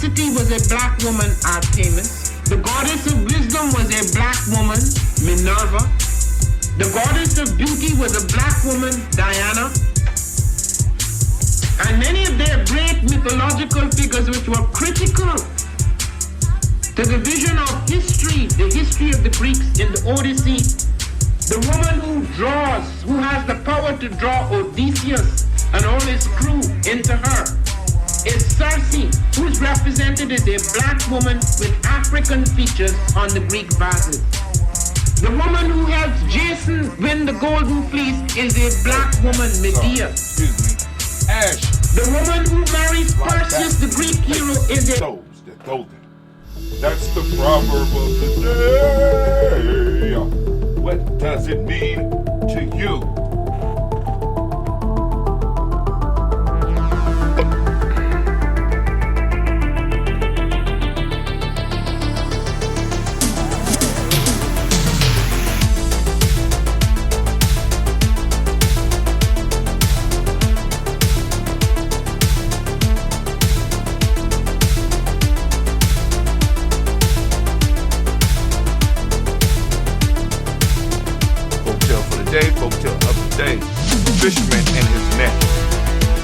ferocity was a black woman, Artemis. The goddess of wisdom was a black woman, Minerva. The goddess of beauty was a black woman, Diana. And many of their great mythological figures which were critical to the vision of history, the history of the Greeks in the Odyssey. The woman who draws, who has the power to draw Odysseus and all his crew into her, is Circe, who is represented as a black woman with African features on the Greek vases. The woman who helps Jason win the Golden Fleece is a black woman, Medea. Excuse me. Ash. The woman who marries Perseus, the Greek hero, is a... Souls that golden. That's the proverb of the day. What does it mean to you? Fisherman and his net.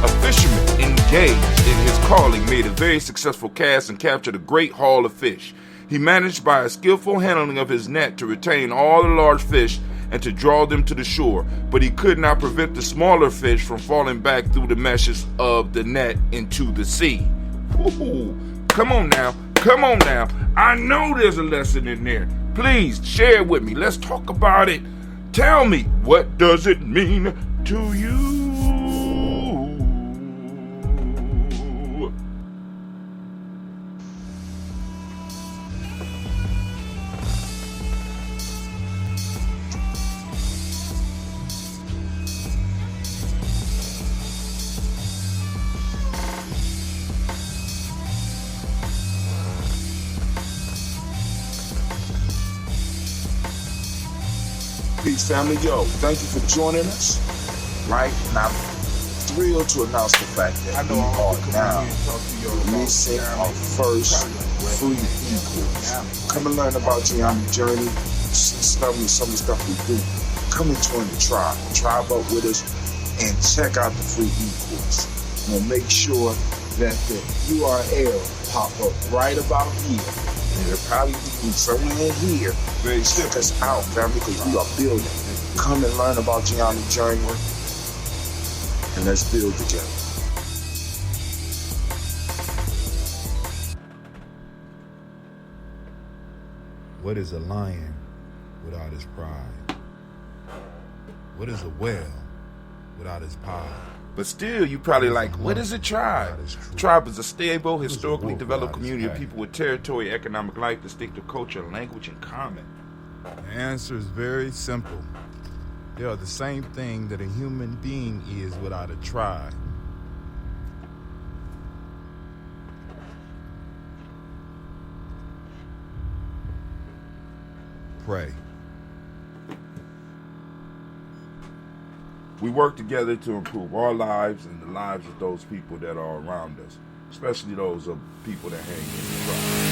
A fisherman engaged in his calling made a very successful cast and captured a great haul of fish. He managed by a skillful handling of his net to retain all the large fish and to draw them to the shore, but he could not prevent the smaller fish from falling back through the meshes of the net into the sea. Ooh, come on now. I know there's a lesson in there. Please share it with me. Let's talk about it. Tell me, what does it mean to you? Peace, family. Yo, thank you for joining us. Right? And I'm thrilled to announce the fact that we are now releasing our first free e-course. Come and learn about Gye-Nyame journey, see some of the stuff we do. Come and join the tribe. Tribe up with us and check out the free e-course. We'll make sure that the URL pop up right about here. And it'll probably be somewhere in here. Check us out, family, because we are building. Come and learn about Gye-Nyame journey, and let's build together. What is a lion without his pride? What is a whale without his pie? But still, you probably like, what is a tribe? Tribe is a stable, historically developed community of people with territory, economic life, distinctive culture, language in common. The answer is very simple. They are the same thing that a human being is without a tribe. Pray. We work together to improve our lives and the lives of those people that are around us, especially those of people that hang in the tribe.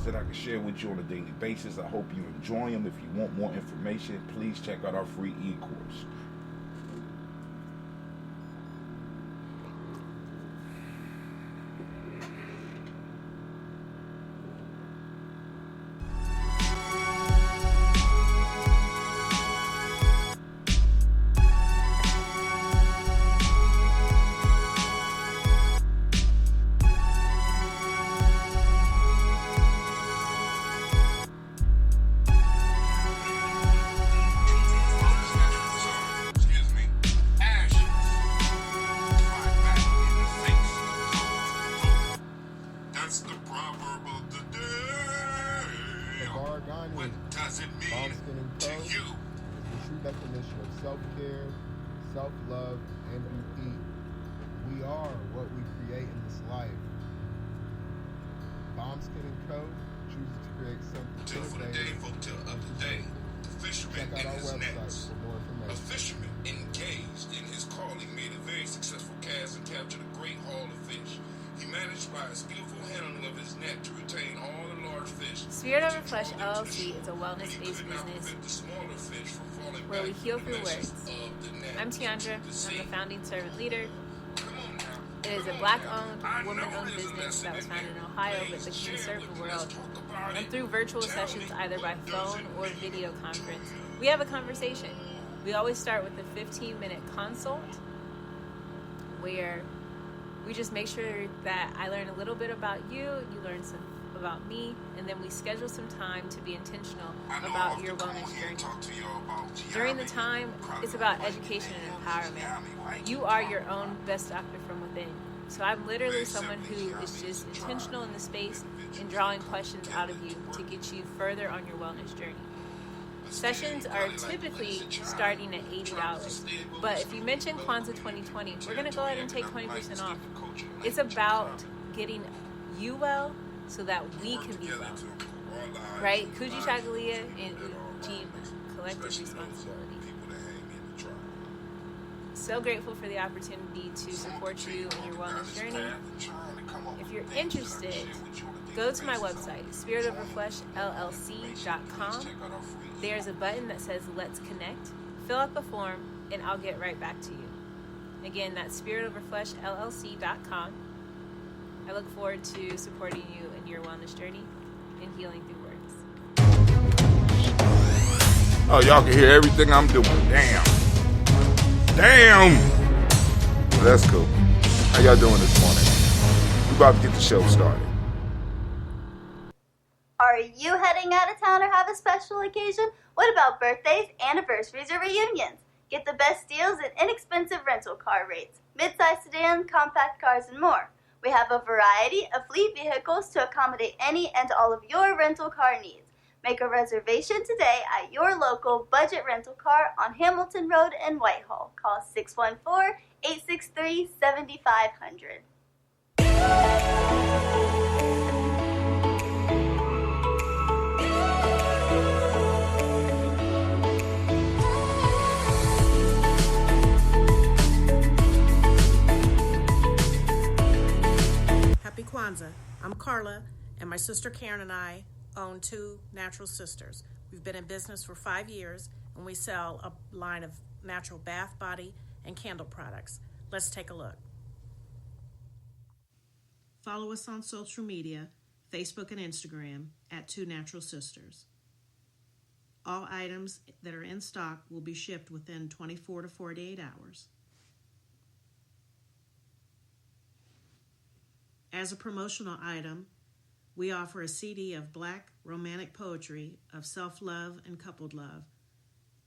That I can share with you on a daily basis. I hope you enjoy them. If you want more information, please check out our free e-course. self-love, and you eat. We are what we create in this life. Bombskin & Co. chooses to create something For the day, folktale of the day. The fisherman Check out and our his website nets. for more A information. fisherman engaged in his calling made a very successful cast and captured a great haul of fish. He managed by a skillful handling of his net to retain all the large fish. Spirit Over Flesh LLC is a wellness-based business where we heal through words. I'm Tiandra. I'm the founding servant leader. It is a Black-owned, woman-owned business that was founded in Ohio but looking to serve the world. And through virtual sessions, either by phone or video conference, we have a conversation. We always start with a 15-minute consult where we just make sure that I learn a little bit about you, you learn some about me, and then we schedule some time to be intentional about your wellness journey. During the time, it's about education and empowerment. You are your own best doctor from within. So I'm literally someone who is just intentional in the space and drawing questions out of you to get you further on your wellness journey. Sessions are typically starting at $80, but if you mention Kwanzaa 2020, we're going to go ahead and take 20% off. It's about getting you well so that we can be well, right? Kuji Chagalia and Ujima, collective responsibility. So grateful for the opportunity to support you in your wellness journey. If you're interested, go to my website, spiritoverfleshllc.com. There's a button that says Let's Connect. Fill out the form, and I'll get right back to you. Again, that's spiritoverfleshllc.com. I look forward to supporting you in your wellness journey and healing through words. Oh, y'all can hear everything I'm doing. Damn! Well, that's cool. How y'all doing this morning? We about to get the show started. Are you heading out of town or have a special occasion? What about birthdays, anniversaries, or reunions? Get the best deals and inexpensive rental car rates, midsize sedans, compact cars, and more. We have a variety of fleet vehicles to accommodate any and all of your rental car needs. Make a reservation today at your local budget rental car on Hamilton Road in Whitehall. Call 614-863-7500. Happy Kwanzaa. I'm Carla, and my sister Karen and I own Two Natural Sisters. We've been in business for 5 years, and we sell a line of natural bath, body, and candle products. Let's take a look. Follow us on social media, Facebook and Instagram, at Two Natural Sisters. All items that are in stock will be shipped within 24 to 48 hours. As a promotional item, we offer a CD of Black romantic poetry of self-love and coupled love,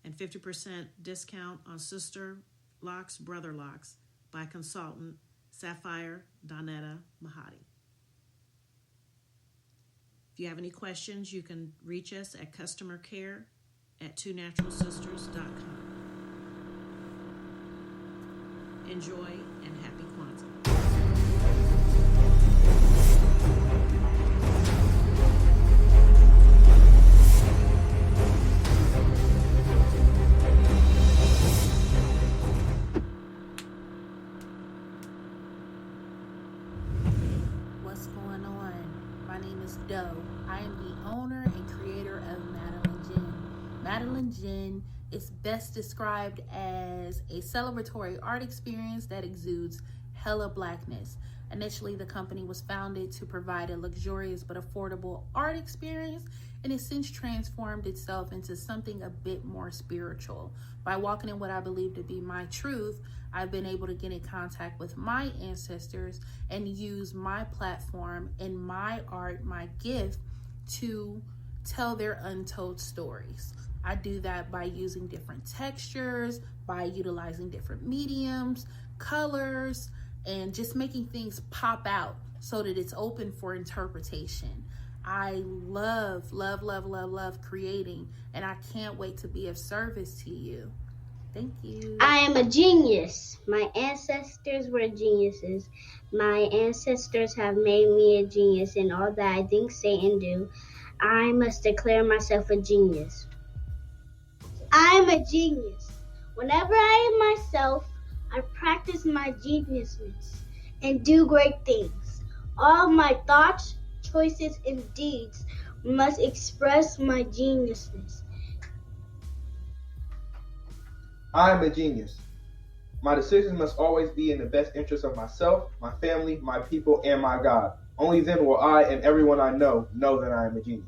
and 50% discount on Sister Locks, Brother Locks by consultant Sapphire Donetta Mahadi. If you have any questions, you can reach us at customercare@twonaturalsisters.com. Enjoy and happy Kwanzaa. What's going on? My name is Doe. I am the owner and creator of Madeline Gin. Madeline Gin is best described as a celebratory art experience that exudes hella blackness. Initially, the company was founded to provide a luxurious but affordable art experience, and it's since transformed itself into something a bit more spiritual. By walking in what I believe to be my truth, I've been able to get in contact with my ancestors and use my platform and my art, my gift, to tell their untold stories. I do that by using different textures, by utilizing different mediums, colors, and just making things pop out so that it's open for interpretation. I love creating, and I can't wait to be of service to you. Thank you. I am a genius. My ancestors were geniuses. My ancestors have made me a genius in all that I think, say, and do. I must declare myself a genius. I am a genius. Whenever I am myself, I practice my geniusness and do great things. All my thoughts, choices, and deeds must express my geniusness. I am a genius. My decisions must always be in the best interest of myself, my family, my people, and my God. Only then will I and everyone I know that I am a genius.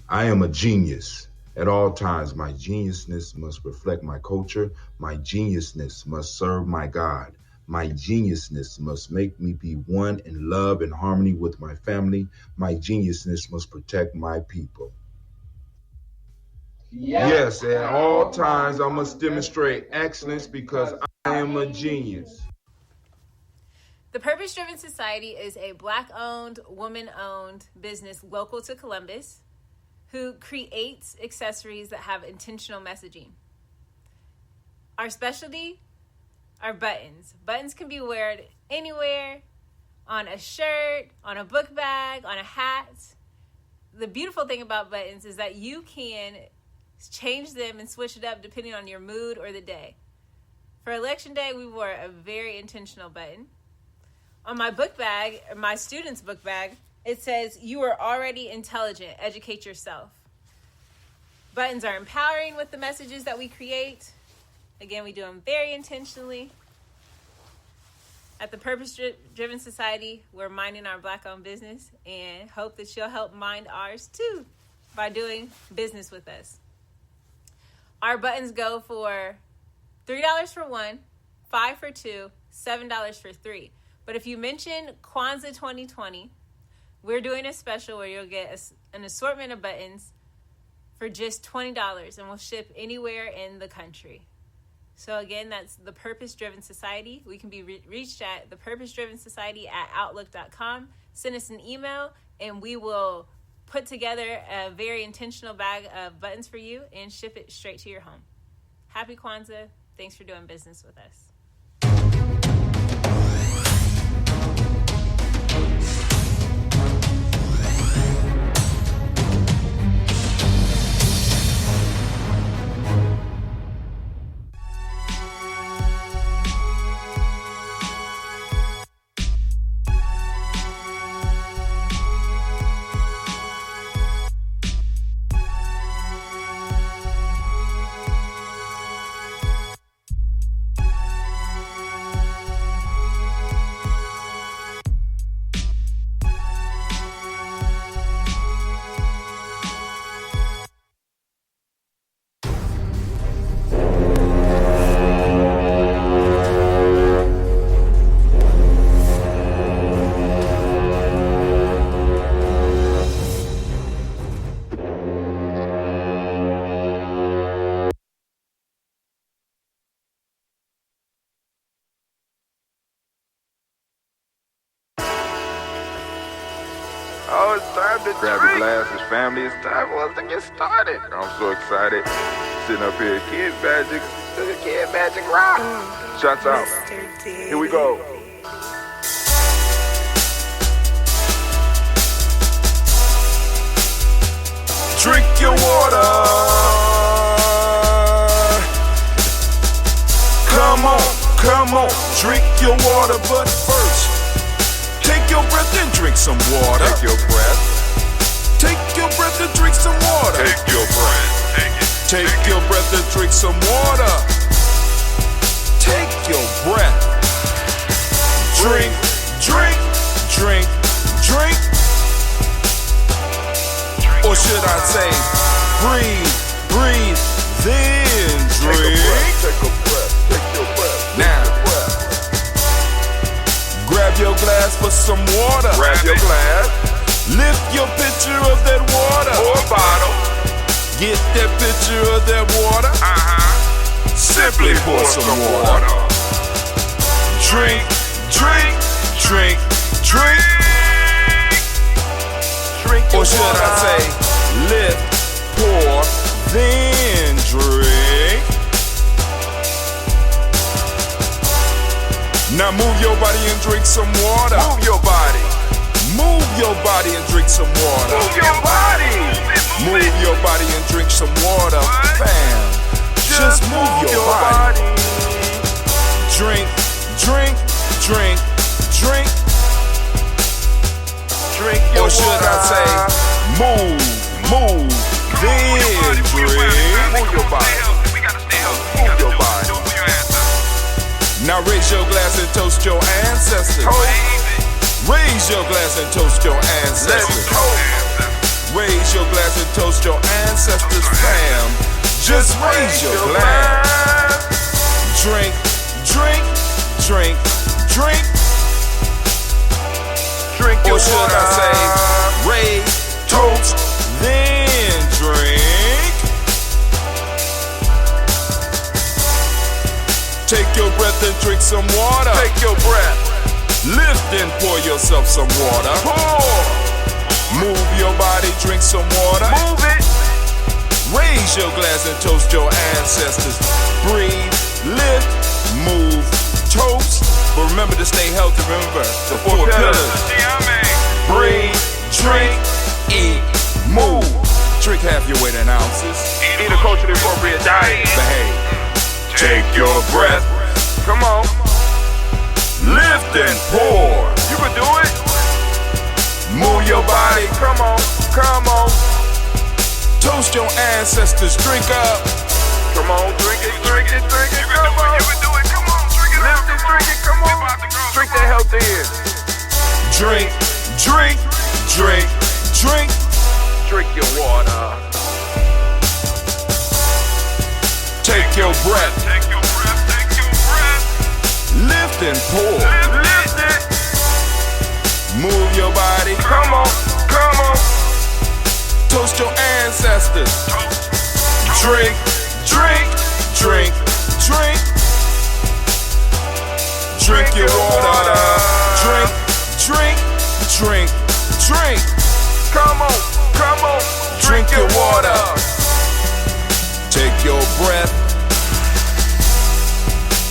I am a genius. At all times, my geniusness must reflect my culture. My geniusness must serve my God. My geniusness must make me be one in love and harmony with my family. My geniusness must protect my people. Yes, at all times I must demonstrate excellence because I am a genius. The Purpose Driven Society is a Black-owned, woman-owned business local to Columbus who creates accessories that have intentional messaging. Our specialty are buttons. Buttons can be worn anywhere, on a shirt, on a book bag, on a hat. The beautiful thing about buttons is that you can change them and switch it up depending on your mood or the day. For Election Day, we wore a very intentional button. On my book bag, my student's book bag, it says, "You are already intelligent, educate yourself." Buttons are empowering with the messages that we create. Again, we do them very intentionally. At the Purpose Driven Society, we're minding our Black-owned business and hope that you'll help mind ours too by doing business with us. Our buttons go for $3 for one, $5 for two, $7 for three. But if you mention Kwanzaa 2020, we're doing a special where you'll get an assortment of buttons for just $20 and we'll ship anywhere in the country. So again, that's the Purpose Driven Society. We can be reached at thepurposedrivensociety@outlook.com. Send us an email and we will put together a very intentional bag of buttons for you and ship it straight to your home. Happy Kwanzaa. Thanks for doing business with us. Oh, it's time to grab your glasses, family. It's time for us to get started. I'm so excited. Sitting up here, Kid Magic Rock. Shots out. Here we go. Drink your water. Come on, drink your water, but first, take your breath and drink some water. Take your breath. Take your breath and drink some water. Take your breath. Take your breath and drink some water. Take your breath. Drink. Or should I say, breathe, then drink. Take a breath. Now, grab your glass for some water. Grab your glass. Lift your pitcher of that water. Or bottle. Get that pitcher of that water. Simply pour some water. Drink. Or should I say, lift, pour, then drink. Now move your body and drink some water. Move your body. Move your body and drink some water. Move your body. Move your body and drink some water. Fam, just move your body. Drink, drink, drink, drink. Drink your or should water. I say, move, then drink. Move your body. Move your body. Now raise your glass and toast your ancestors. Raise your glass and toast your ancestors. Raise your glass and toast your ancestors, fam. Just raise your glass. Drink, drink, drink, drink. Drink your or should water. I say, raise, toast, then drink. Take your breath and drink some water. Take your breath. Lift and pour yourself some water. Pour. Move your body, drink some water. Move it. Raise your glass and toast your ancestors. Breathe, lift, move, toast. But remember to stay healthy. Remember the four pillars. Breathe, drink, eat, move. Drink half your weight in ounces. Eat a culturally appropriate diet. Behave. Take your breath. Come on. Lift and pour. You can do it. Move your body. Come on. Come on. Toast your ancestors. Drink up. Come on. Drink it. Drink it. Drink it. Come on. You can do it. Come on. Drink it. Lift it. Drink it. Come on. Drink that health in. Drink, drink, drink, drink. Drink your water. Take your breath. Take your breath. Take your breath. Lift and pour. Lift it. Move your body. Come on. Come on. Toast your ancestors. Drink, drink, drink, drink. Drink your water. Drink, drink, drink, drink. Come on. Come on. Drink your water. Take your breath.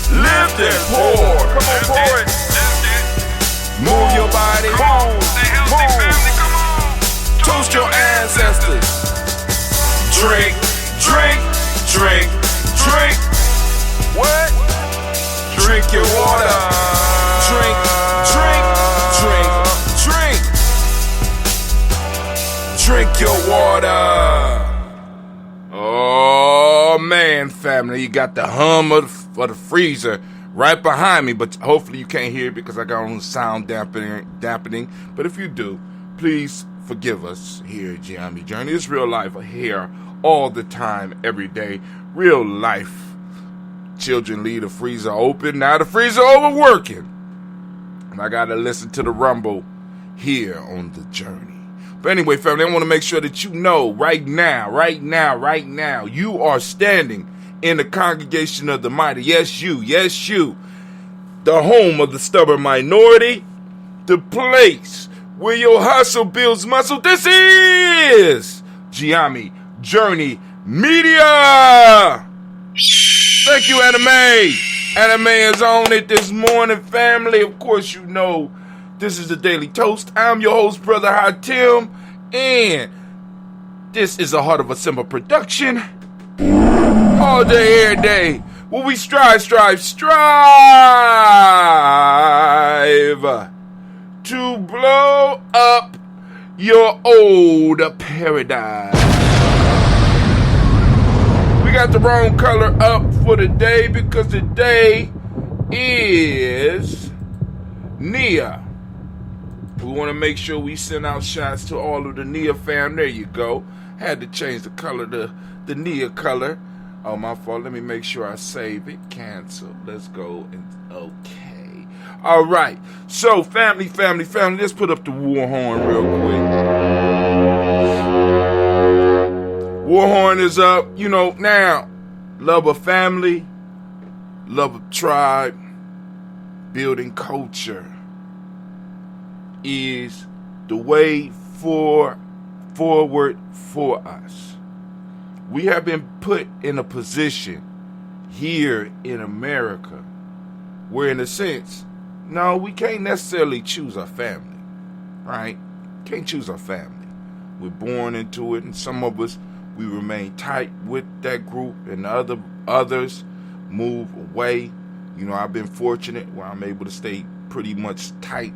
Lift and pour. Come on, pour it. Move your body. Move. Come on. Toast your ancestors. Drink, drink, drink, drink. What? Drink your water. Drink, drink, drink, drink. Drink your water. Oh man, family, you got the hum of the freezer right behind me, but hopefully you can't hear it because I got on sound dampening. But if you do, please forgive us here at Gye-Nyame Journey. It's real life here all the time, every day. Real life. Children leave the freezer open. Now the freezer overworking. And I got to listen to the rumble here on the journey. But anyway, family, I want to make sure that you know right now, you are standing in the congregation of the mighty. Yes, you. The home of the stubborn minority. The place where your hustle builds muscle. This is Gye-Nyame Journey Media. Thank you, Anime. Anime is on it this morning, family. Of course, you know this is the Daily Toast. I'm your host, Brother Hatim, and this is a Heart of a Simple production. All day, every day, where we strive to blow up your old paradise. We got the wrong color up for today because today is Nia. We want to make sure we send out shots to all of the Nia fam. There you go. Had to change the color to the Nia color. Oh, my fault. Let me make sure I save it. Cancel. Let's go. Okay. All right. So, family. Let's put up the war horn real quick. War horn is up. You know, now, love of family, love of tribe, building culture is the way forward for us. We have been put in a position here in America where, in a sense, No, we can't necessarily choose our family, right? Can't choose our family. We're born into it, and some of us, we remain tight with that group, and others move away. You know, I've been fortunate where I'm able to stay pretty much tight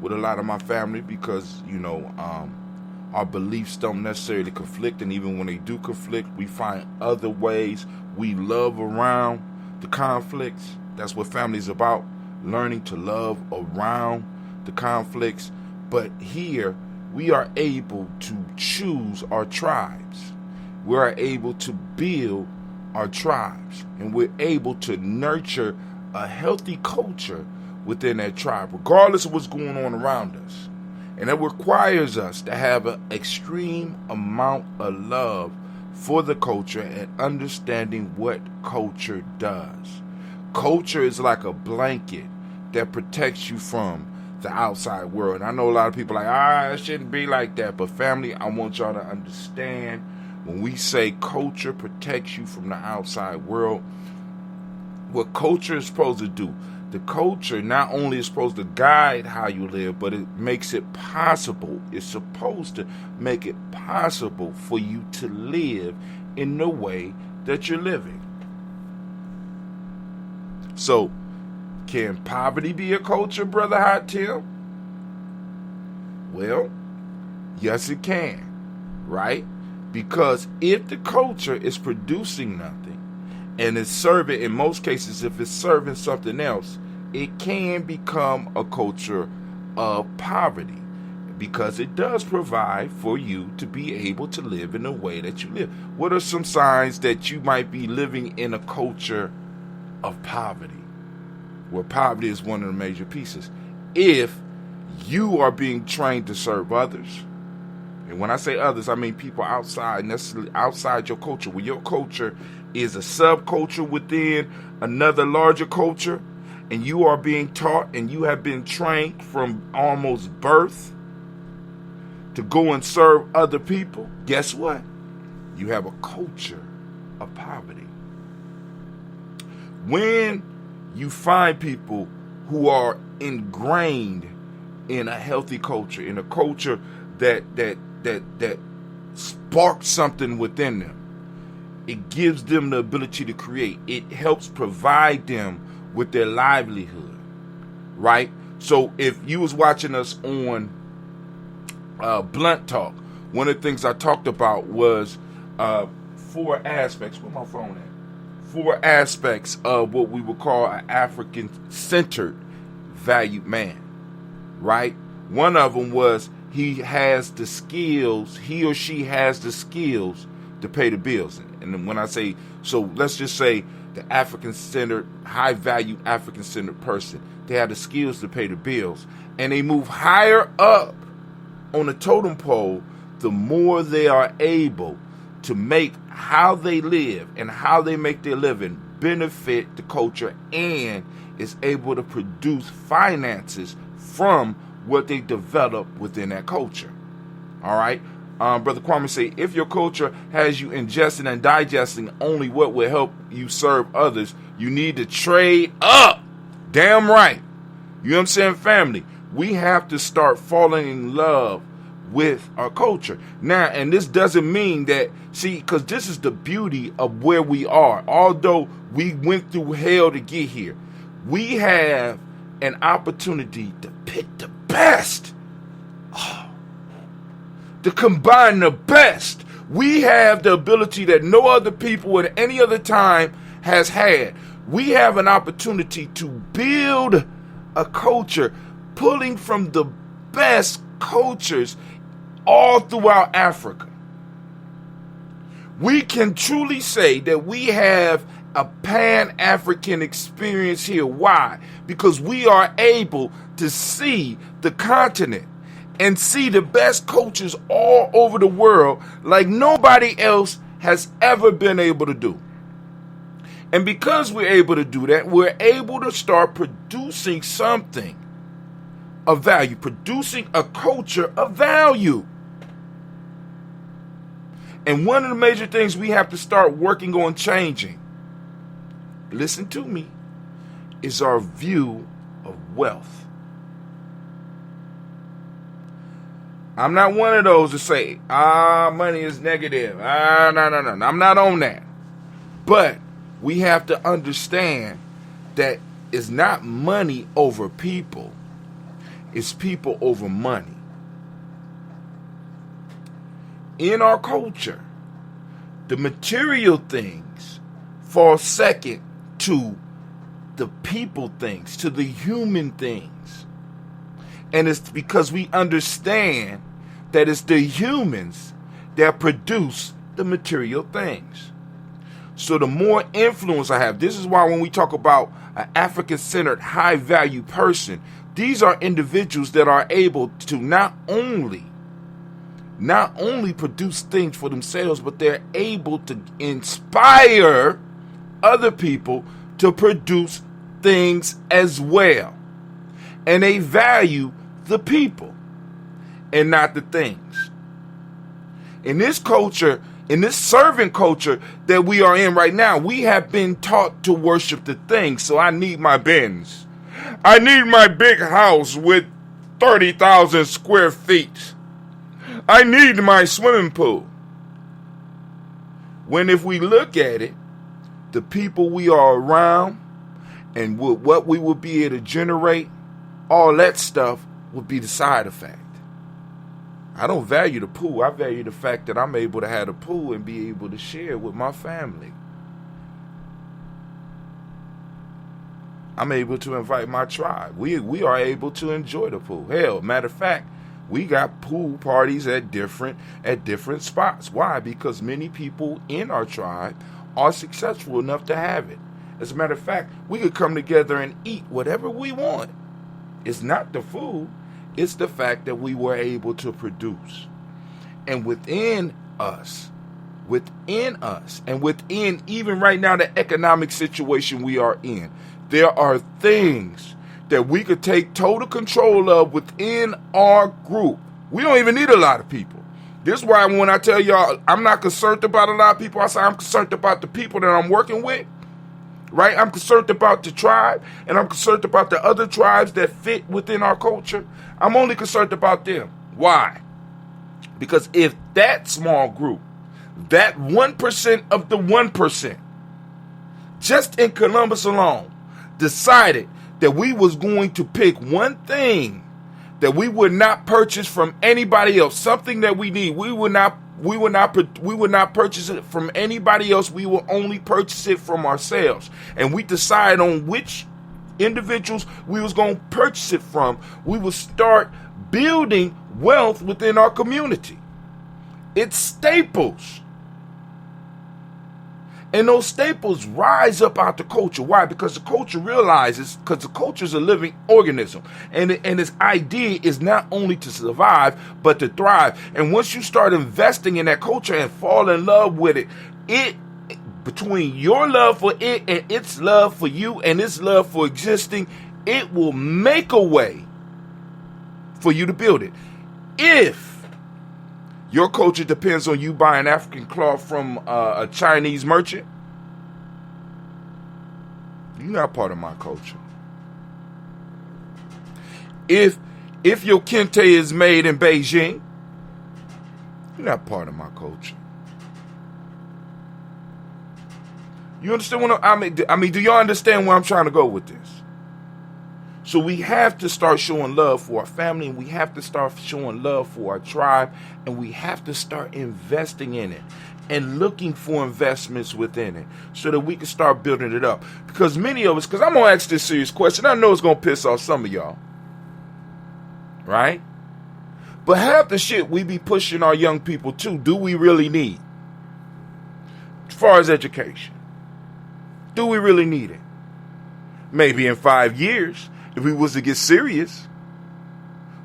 with a lot of my family because, you know, our beliefs don't necessarily conflict, and even when they do conflict, we find other ways we love around the conflicts. That's what family is about, learning to love around the conflicts. But here, we are able to choose our tribes. We are able to build our tribes, and we're able to nurture a healthy culture within that tribe, regardless of what's going on around us. And it requires us to have an extreme amount of love for the culture and understanding what culture does. Culture is like a blanket that protects you from the outside world. And I know a lot of people are like, it shouldn't be like that. But family, I want y'all to understand, when we say culture protects you from the outside world, what culture is supposed to do, the culture not only is supposed to guide how you live, but it makes it possible. It's supposed to make it possible for you to live in the way that you're living. So, can poverty be a culture, Brother Hot Tim? Well, yes it can, right? Because if the culture is producing nothing, and it's serving, in most cases, if it's serving something else, it can become a culture of poverty, because it does provide for you to be able to live in the way that you live. What are some signs that you might be living in a culture of poverty, where poverty is one of the major pieces? If you are being trained to serve others, and when I say others, I mean people outside, necessarily outside your culture, where your culture is a subculture within another larger culture, and you are being taught and you have been trained from almost birth to go and serve other people, guess what? You have a culture of poverty. When you find people who are ingrained in a healthy culture, in a culture that sparks something within them, it gives them the ability to create. It helps provide them with their livelihood, right? So if you was watching us on Blunt Talk, one of the things I talked about was 4 aspects. Where my phone at? 4 aspects of what we would call an African-centered valued man, right? One of them was he has the skills, he or she has the skills to pay the bills. And when I say, so let's just say the African-centered, high-value African-centered person, they have the skills to pay the bills, and they move higher up on the totem pole, the more they are able to make how they live and how they make their living benefit the culture, and is able to produce finances from what they develop within that culture. All right? Brother Kwame say, if your culture has you ingesting and digesting only what will help you serve others, you need to trade up. Damn right. You know what I'm saying, family? We have to start falling in love with our culture. Now, and this doesn't mean that, see, because this is the beauty of where we are. Although we went through hell to get here, we have an opportunity to pick the best. To combine the best. We have the ability that no other people at any other time has had. We have an opportunity to build a culture, pulling from the best cultures all throughout Africa. We can truly say that we have a Pan-African experience here. Why? Because we are able to see the continent and see the best cultures all over the world like nobody else has ever been able to do. And because we're able to do that, we're able to start producing something of value, producing a culture of value. And one of the major things we have to start working on changing, listen to me, is our view of wealth. I'm not one of those to say, money is negative. No. I'm not on that. But we have to understand that it's not money over people. It's people over money. In our culture, the material things fall second to the people things, to the human things. And it's because we understand that it's the humans that produce the material things. So the more influence I have, this is why when we talk about an African-centered, high-value person, these are individuals that are able to not only produce things for themselves, but they're able to inspire other people to produce things as well. And they value the people and not the things. In this culture, in this servant culture that we are in right now, we have been taught to worship the things. So I need my Benz. I need my big house with 30,000 square feet. I need my swimming pool. When if we look at it, the people we are around and what we will be able to generate, all that stuff would be the side effect. I don't value the pool. I value the fact that I'm able to have a pool and be able to share with my family. I'm able to invite my tribe. We are able to enjoy the pool. Hell, matter of fact, we got pool parties at different spots. Why? Because many people in our tribe are successful enough to have it. As a matter of fact, we could come together and eat whatever we want. It's not the food. It's the fact that we were able to produce. And within us, and within even right now the economic situation we are in, there are things that we could take total control of within our group. We don't even need a lot of people. This is why when I tell y'all I'm not concerned about a lot of people, I say I'm concerned about the people that I'm working with. Right? I'm concerned about the tribe, and I'm concerned about the other tribes that fit within our culture. I'm only concerned about them. Why? Because if that small group, that 1% of the 1%, just in Columbus alone, decided that we was going to pick one thing that we would not purchase from anybody else, something that we need, we would not purchase it from anybody else. We will only purchase it from ourselves. And we decide on which individuals we was going to purchase it from. We will start building wealth within our community. It's staples. And those staples rise up out the culture. Why? Because the culture realizes, because the culture is a living organism. And its idea is not only to survive, but to thrive. And once you start investing in that culture and fall in love with it, between your love for it and its love for you and its love for existing, it will make a way for you to build it. If your culture depends on you buying African cloth from a Chinese merchant, you're not part of my culture. If your kente is made in Beijing, you're not part of my culture. You understand what I mean? Do y'all understand where I'm trying to go with this? So we have to start showing love for our family, and we have to start showing love for our tribe, and we have to start investing in it and looking for investments within it so that we can start building it up. Because many of us, because I'm going to ask this serious question, I know it's going to piss off some of y'all, right? But half the shit we be pushing our young people to, do we really need? As far as education, do we really need it? Maybe in 5 years, if we was to get serious.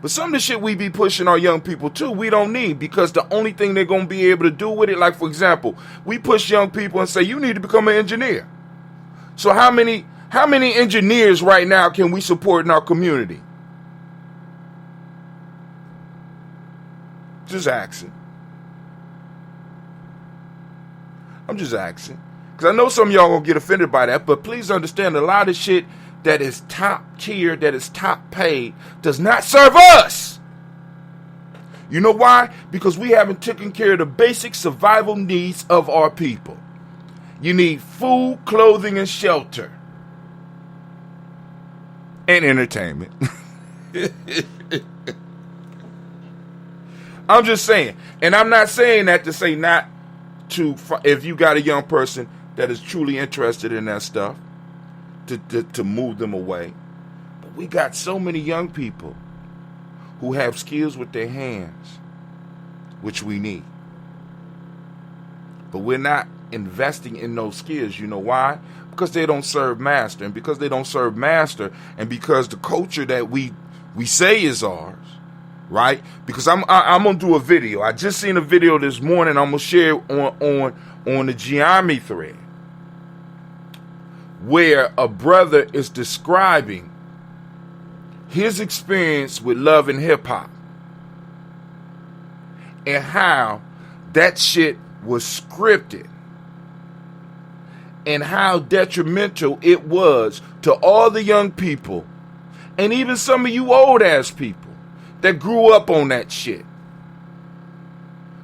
But some of the shit we be pushing our young people to, we don't need, because the only thing they're going to be able to do with it, like for example, we push young people and say, you need to become an engineer. So how many engineers right now can we support in our community? Just asking. I'm just asking. Because I know some of y'all going to get offended by that, but please understand a lot of shit that is top tier, that is top paid, does not serve us. You know why? Because we haven't taken care of the basic survival needs of our people. You need food, clothing, and shelter. And entertainment. I'm just saying. And I'm not saying that to say not to, if you got a young person that is truly interested in that stuff, to move them away. But we got so many young people who have skills with their hands, which we need. But we're not investing in those skills. You know why? Because they don't serve master. And because they don't serve master, and because the culture that we say is ours, right? Because I'm gonna do a video. I just seen a video this morning. I'm gonna share on the Gye-Nyame thread, where a brother is describing his experience with love and hip hop and how that shit was scripted and how detrimental it was to all the young people and even some of you old ass people that grew up on that shit.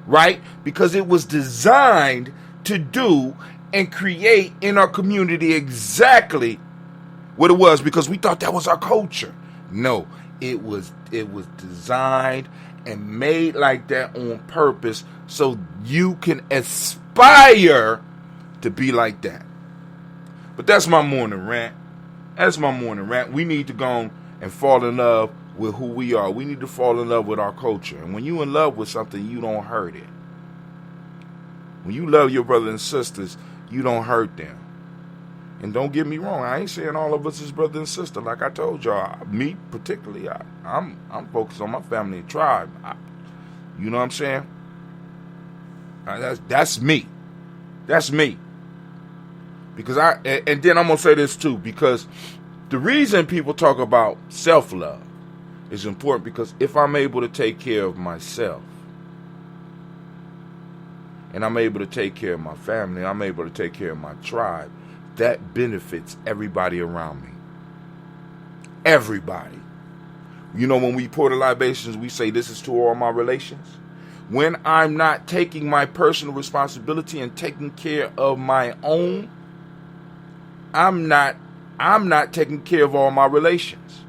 Right? Because it was designed to do and create in our community exactly what it was, because we thought that was our culture. No, it was designed and made like that on purpose so you can aspire to be like that. But that's my morning rant. That's my morning rant. We need to go and fall in love with who we are. We need to fall in love with our culture. And when you in love with something, you don't hurt it. When you love your brothers and sisters, you don't hurt them. And don't get me wrong, I ain't saying all of us is brother and sister. Like I told y'all, me particularly, I'm focused on my family and tribe. You know what I'm saying? That's me. That's me. Because and then I'm gonna say this too, because the reason people talk about self-love is important, because if I'm able to take care of myself, and I'm able to take care of my family, I'm able to take care of my tribe, that benefits everybody around me. Everybody. You know, when we pour the libations, we say this is to all my relations. When I'm not taking my personal responsibility and taking care of my own, I'm not taking care of all my relations.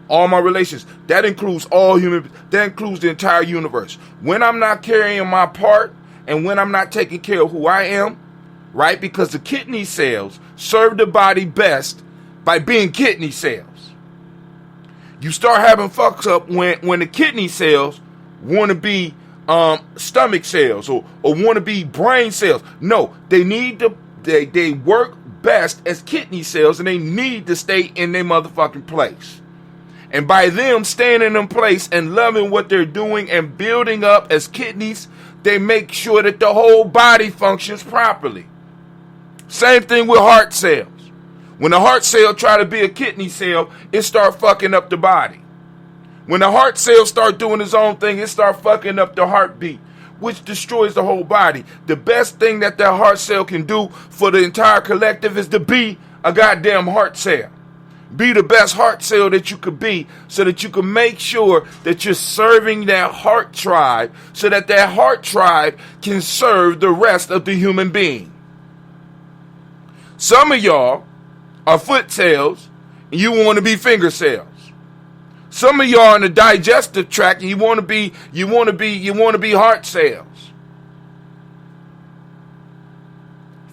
All my relations. That includes all human, that includes the entire universe. When I'm not carrying my part, and when I'm not taking care of who I am, right? Because the kidney cells serve the body best by being kidney cells. You start having fucks up when the kidney cells want to be stomach cells or want to be brain cells. No, they need to, they work best as kidney cells, and they need to stay in their motherfucking place. And by them staying in them place and loving what they're doing and building up as kidneys, they make sure that the whole body functions properly. Same thing with heart cells. When the heart cell try to be a kidney cell, it start fucking up the body. When the heart cell start doing its own thing, it start fucking up the heartbeat, which destroys the whole body. The best thing that heart cell can do for the entire collective is to be a goddamn heart cell. Be the best heart cell that you could be, so that you can make sure that you're serving that heart tribe, so that that heart tribe can serve the rest of the human being. Some of y'all are foot cells and you want to be finger cells. Some of y'all in the digestive tract and you want to be heart cells.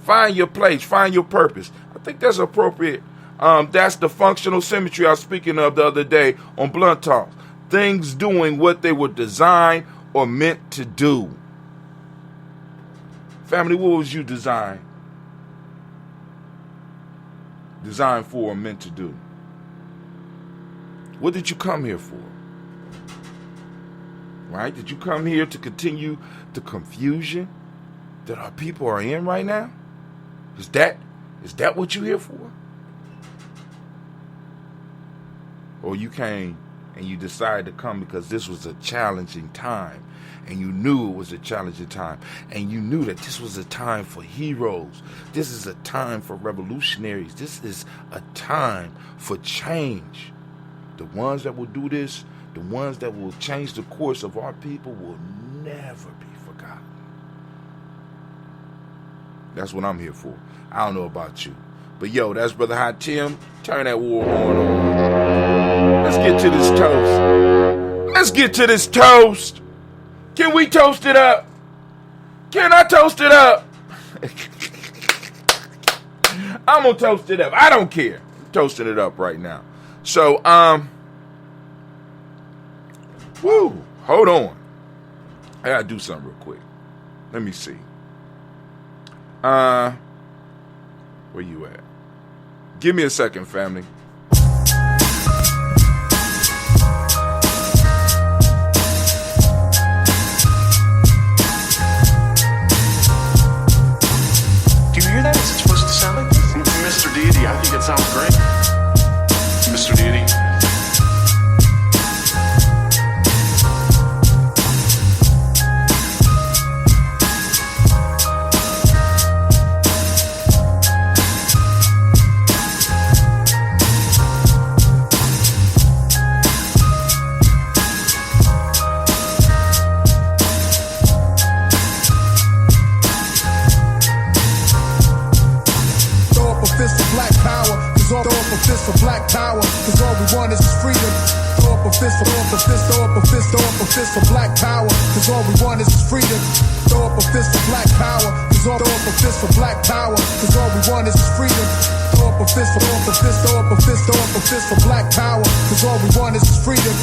Find your place, find your purpose. I think that's appropriate. That's the functional symmetry I was speaking of the other day on Blunt Talk. Things doing what they were designed or meant to do. Family, what was you designed for or meant to do? What did you come here for? Right? Did you come here to continue the confusion that our people are in right now? Is that what you're here for? Or you came and you decided to come because this was a challenging time, and you knew it was a challenging time, and you knew that this was a time for heroes. This is a time for revolutionaries. This is a time for change. The ones that will do this, the ones that will change the course of our people will never be forgotten. That's what I'm here for. I don't know about you. But yo, that's Brother Hot Tim. Turn that war horn on. Let's get to this toast. Let's get to this toast. Can we toast it up? Can I toast it up? I'm gonna toast it up. I don't care. I'm toasting it up right now. So, hold on. I gotta do something real quick. Let me see. Where you at? Give me a second, family. Do you hear that? Is it supposed to sound like this? Mr. Deity, I think it sounds great. Mr. Deity. For black power, cause all we want is freedom. Throw up a fist, throw up a fist, throw up a fist, throw up a fist for black power, cause all we want is freedom. Throw up a fist for black power, cause all throw up a fist for black power, cause all we want is freedom. Throw up a fist, throw up a fist, throw up a fist, throw up a fist for black power, cause all we want is freedom.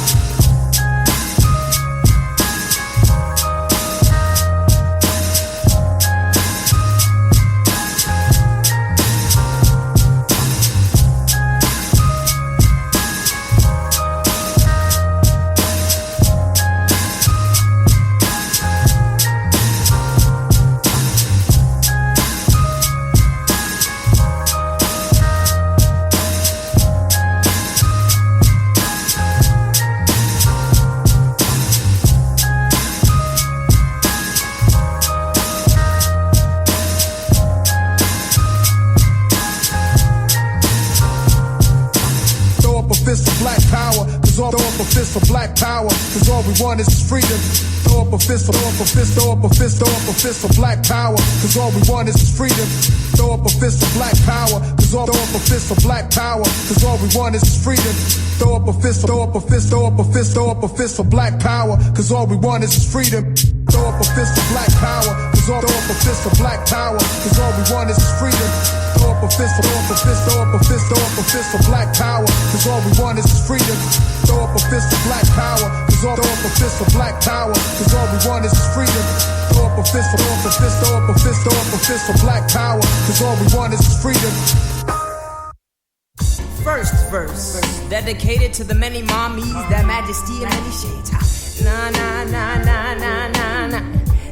For black power, cause all we want is freedom. Throw up a fist, throw up a fist, throw up a fist, throw up a fist for black power, cause all we want is freedom. Throw up a fist for black power, cause all throw up a fist for black power, cause all we want is freedom. Throw up a fist, throw up a fist, throw up a fist, throw up a fist for black power, cause all we want is freedom. Throw up a fist for black power, cause all throw up a fist for black power, cause all we want is freedom. Throw up a fist, throw up a fist, throw up a fist, throw up a fist for black power, cause all we want is freedom. Throw up a fist for black power, cause all throw up a fist for black power, cause all we want is freedom. Throw up a fist, throw up a fist, throw up a fist, throw up a fist for black power, cause all we want is freedom. First verse, dedicated to the many mommies, their majesty in many shades. Nah, nah, nah, nah, nah, nah, nah,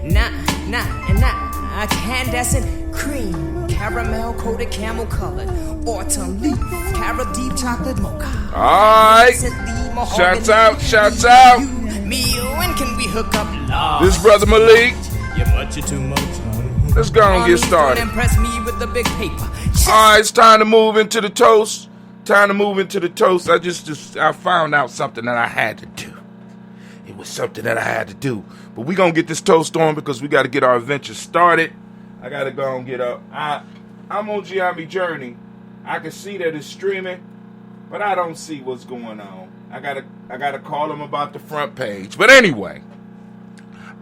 nah, nah, and nah. Incandescent cream, caramel coated camel colored, autumn leaf, caramel deep chocolate mocha. Alright, shouts out, shouts out. Me, when can we hook up love? This brother Malik. You're much too much. Let's go and get started. Don't impress me with the big paper. Alright, it's time to move into the toast. Time to move into the toast. I found out something that I had to do. It was something that I had to do. But we gonna get this toast on because we gotta get our adventure started. I gotta go and get up. I'm on Gye-Nyame Journey. I can see that it's streaming, but I don't see what's going on. I gotta call them about the front page. But anyway,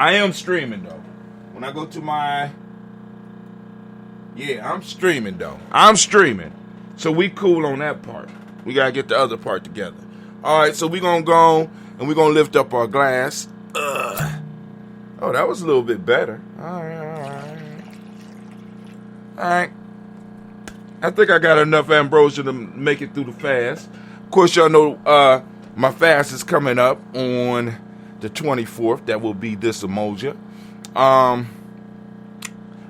I am streaming though. When I go to I'm streaming though. I'm streaming. So we cool on that part. We gotta get the other part together. Alright, so we gonna go and we gonna lift up our glass. Oh, that was a little bit better. Alright. I think I got enough ambrosia to make it through the fast. Of course, y'all know my fast is coming up on the 24th. That will be this emoji. I'm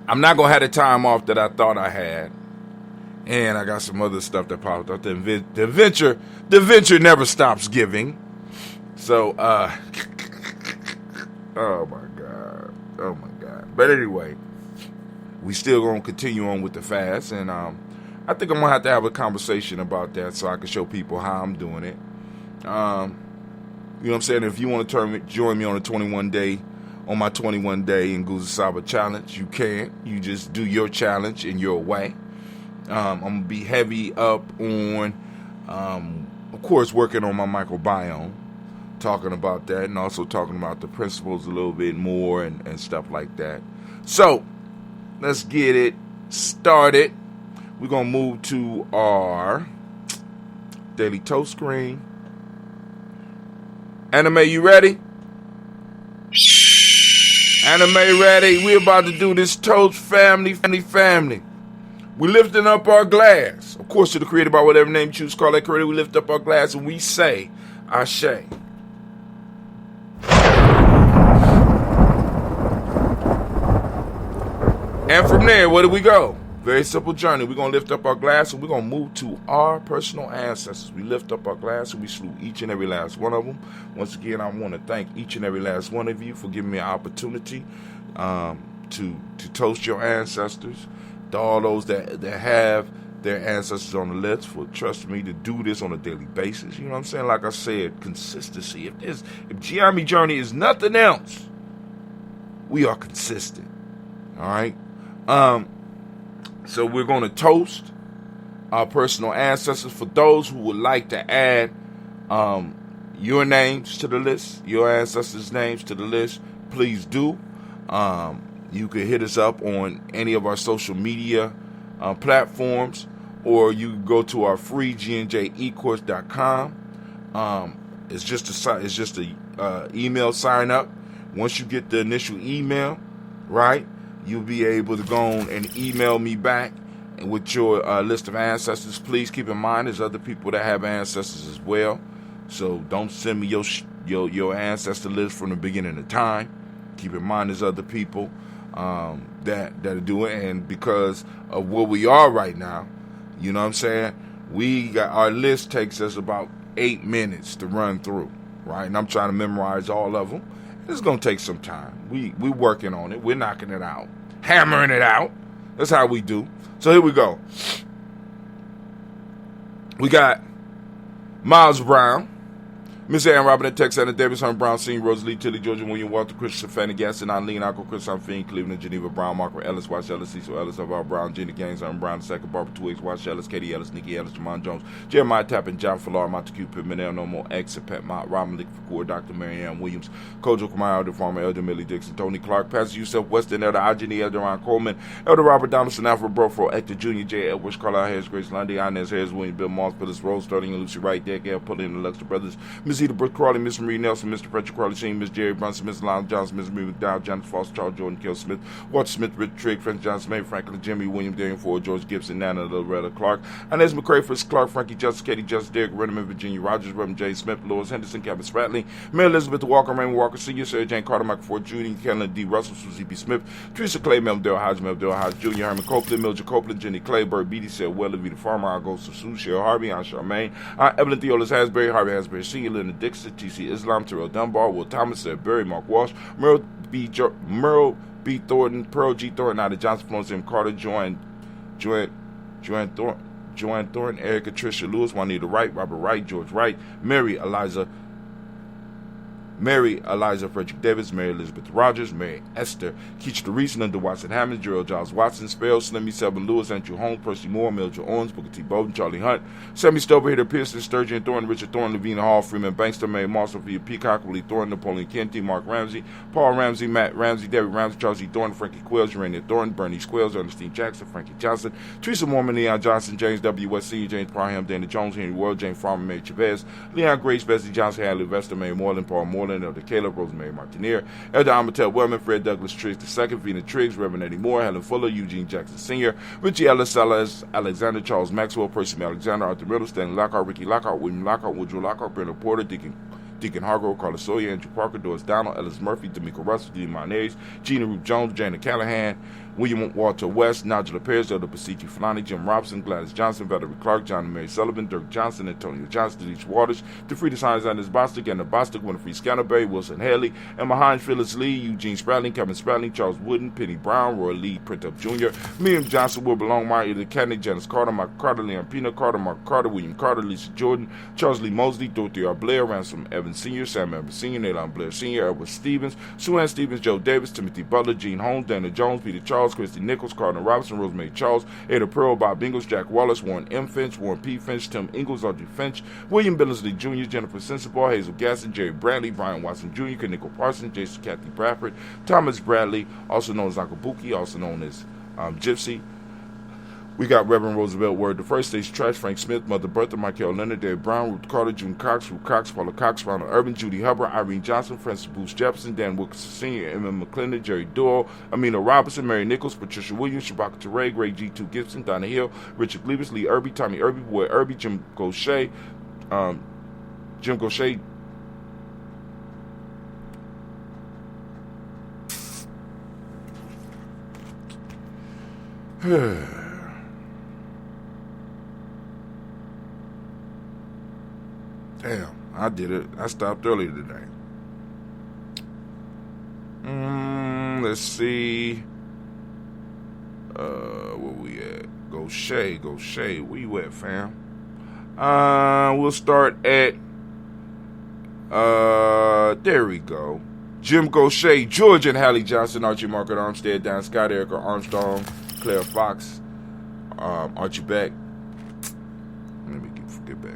not gonna have the time off that I thought I had. And I got some other stuff that popped up. The adventure never stops giving. So, oh my God. But anyway, we still gonna continue on with the fast, and I think I'm gonna have a conversation about that so I can show people how I'm doing it. You know what I'm saying? If you want to join me on my 21 day Nguzo Saba challenge, you can. You just do your challenge in your way. I'm gonna be heavy up on, of course, working on my microbiome, talking about that, and also talking about the principles a little bit more and stuff like that. So let's get it started. We're gonna move to our daily toast screen. Anime, you ready? Anime ready. We about to do this toast, family. We lifting up our glass. Of course, to the creator, by whatever name you choose to call that creator, we lift up our glass and we say, Ashe. And from there, where do we go? Very simple journey. We're going to lift up our glass and we're going to move to our personal ancestors. We lift up our glass and we salute each and every last one of them. Once again, I want to thank each and every last one of you for giving me an opportunity to toast your ancestors. To all those that have their ancestors on the list for trusting me to do this on a daily basis. You know what I'm saying? Like I said, consistency. If Gye-Nyame journey is nothing else, we are consistent. All right? So we're going to toast our personal ancestors. For those who would like to add your names to the list, your ancestors' names to the list, please do. You can hit us up on any of our social media platforms, or you can go to our free gnjecourse.com. It's just a email sign up. Once you get the initial email, right, you'll be able to go on and email me back with your list of ancestors. Please keep in mind there's other people that have ancestors as well. So don't send me your ancestor list from the beginning of time. Keep in mind there's other people that are doing it. And because of where we are right now, you know what I'm saying? Our list takes us about 8 minutes to run through, right? And I'm trying to memorize all of them. It's going to take some time. We working on it. We're knocking it out. Hammering it out. That's how we do. So here we go. We got Miles Brown, Miss Ann Robin, Tex Anna Davis, Herman Brown, Senior, Rosalie, Tilly, Georgia, William, Walter, Christian, Fanny, Gaston, Eileen, Uncle Chris, Fiend, Cleveland, Geneva, Brown, Margaret Ellis, Wash Ellis, Cecil Ellis, Alvar Brown, Jenny Gaines, Herman Brown, II, Barbara Twiggs, Wash Ellis, Katie Ellis, Nikki Ellis, Jamon Jones, Jeremiah Tappan, John Fallar, Montague Pittman, No More, X, Pet Mott, Robin Lick, Fakur, Dr. Marianne Williams, Kojo Kamai, Elder Farmer, Elder Millie Dixon, Tony Clark, Pastor Yusuf Weston, Elder Ajani, Elder Ron Coleman, Elder Robert Donaldson, Alfred Burford, Hector Jr., J. Edwards, Carlisle Harris, Grace Lundy, Inez Harris, William, Bill Moss, Phyllis Rose, Sterling, and Lucy Wright, Dad, Gail, Pulley, and the Lexter Brothers, Miss Eda Brooke Crawley, Miss Marie Nelson, Mr. Frederick Crawley, Sheen, Miss Jerry Brunson, Miss Lon Johnson, Miss Marie McDowell, Jonathan Foster, Charles Jordan, Kill Smith, Walter Smith, Rich Trigg, Frank Johnson, May, Franklin, Jimmy, William, Darian Ford, George Gibson, Nana, Loretta Clark, Inez McCray, Fritz Clark, Frankie Justice, Katie Justice, Derek Renneman, Virginia Rogers, Reverend J. Smith, Lewis Henderson, Kevin Spratley, Mary Elizabeth Walker, Raymond Walker Sr., Sarah Jane Carter, Michael Ford Jr., Kellen D. Russell, Susie B. Smith, Teresa Clay, Melville Hodge, Jr., Herman Copeland, Mildred Copeland, Jenny Clay, Bird Beatty, Sarah Weller, Vita Farmer, I'll go to Sue, Cheryl Harvey, Aunt Charmaine, Evelyn Theolis Hasbury, Harvey Hasbury Sr., Linda Dixon, T.C. Islam, Terrell Dunbar, Will Thomas, Sarah Berry, Mark Walsh, Merle B. Thornton, Pearl G. Thornton, Ida Johnson, Florence M. Carter, Joanne Thornton, Erica Tricia Lewis, Juanita Wright, Robert Wright, George Wright, Mary Eliza Frederick Davis, Mary Elizabeth Rogers, Mary Esther Keach Reese, Linda Watson Hammond, Gerald Giles Watson, Spell, Slimmy Selvin Lewis, Andrew Holmes, Percy Moore, Mildred Owens, Booker T. Bowden, Charlie Hunt, Sammy Stover, Hitter Pearson, Sturgeon Thornton, Richard Thornton, Lavina Hall, Freeman Bankster, Mary Moss, Sophia Peacock, Willie Thornton, Napoleon Kennedy, Mark Ramsey, Paul Ramsey, Matt Ramsey, David Ramsey, Charles E. Thornton, Frankie Quills, Urania Thornton, Bernie Squills, Ernestine Jackson, Frankie Johnson, Teresa Mormon, Leon Johnson, James W. West Sr., James Parham, Dana Jones, Henry World, James Farmer, Mary Chavez, Leon Grace, Bessie Johnson, Hadley Vester, Mary Moreland, Paul Moreland, Elder Caleb, Rosemary Martineer, Elder Amatel Wellman, Fred Douglas Triggs II, Vina Triggs, Reverend Eddie Moore, Helen Fuller, Eugene Jackson Sr., Richie Ellis, Sellers, Alexander, Charles Maxwell, Percy Alexander, Arthur Riddle, Stanley Lockhart, Ricky Lockhart, William Lockhart, Woodrow Lockhart, Brenda Porter, Deacon Hargrove, Carlos Sawyer, Andrew Parker, Doris Donald, Ellis Murphy, D'Amico Russell, D. Monares, Gina Root Jones, Janet Callahan, William Walter West, Nigel Perez, Elder Basichi Fulani, Jim Robinson, Gladys Johnson, Valerie Clark, John and Mary Sullivan, Dirk Johnson, Antonio Johnson, Denise Waters, DeFrieda Hines, Anders Bostic, Anna Bostic, Winifred Scanterbury, Wilson Haley, Emma Hines, Phyllis Lee, Eugene Spratling, Kevin Spratling, Charles Wooden, Penny Brown, Roy Lee, Printup Jr., Miriam Johnson, Wilbur Longmire, Edith Kennedy, Janice Carter, Mark Carter, Leon Pina Carter, Mark Carter, William Carter, Lisa Jordan, Charles Lee Mosley, Dorothy R. Blair, Ransom Evans Sr., Sam Evans Sr., Nayland Blair Sr., Edward Stevens, Sue Ann Stevens, Joe Davis, Timothy Butler, Gene Holmes, Dana Jones, Peter Charles, Christy Nichols, Cardinal Robinson, Rosemary Charles, Ada Pearl, Bob Ingles, Jack Wallace, Warren M. Finch, Warren P. Finch, Tim Ingles, Audrey Finch, William Billingsley Jr., Jennifer Sensabaugh, Hazel Gasson, Jerry Bradley, Brian Watson Jr., Kaniko Parsons, Jason Kathy Bradford, Thomas Bradley, also known as Uncle Buki, also known as Gypsy. We got Reverend Roosevelt Word, the First Stage Trash, Frank Smith, Mother Bertha, Michael Leonard, Dave Brown, Ruth Carter, June Cox, Ruth Cox, Paula Cox, Ronald Urban, Judy Hubbard, Irene Johnson, Francis Booth Jefferson, Dan Wilkinson Sr., Emma McClendon, Jerry Doyle, Amina Robinson, Mary Nichols, Patricia Williams, Shabaka Teray, Ray G2 Gibson, Donna Hill, Richard Gleavis, Lee Irby, Tommy Irby, Boy Irby, Jim Gaucher, Damn, I did it. I stopped earlier today. Let's see. Where we at? Gaucher, where you at, fam? We'll start at, there we go. Jim Gaucher, George and Hallie Johnson, Archie Margaret Armstead, Dan Scott, Erica Armstrong, Claire Fox, Archie Beck. Let me get back.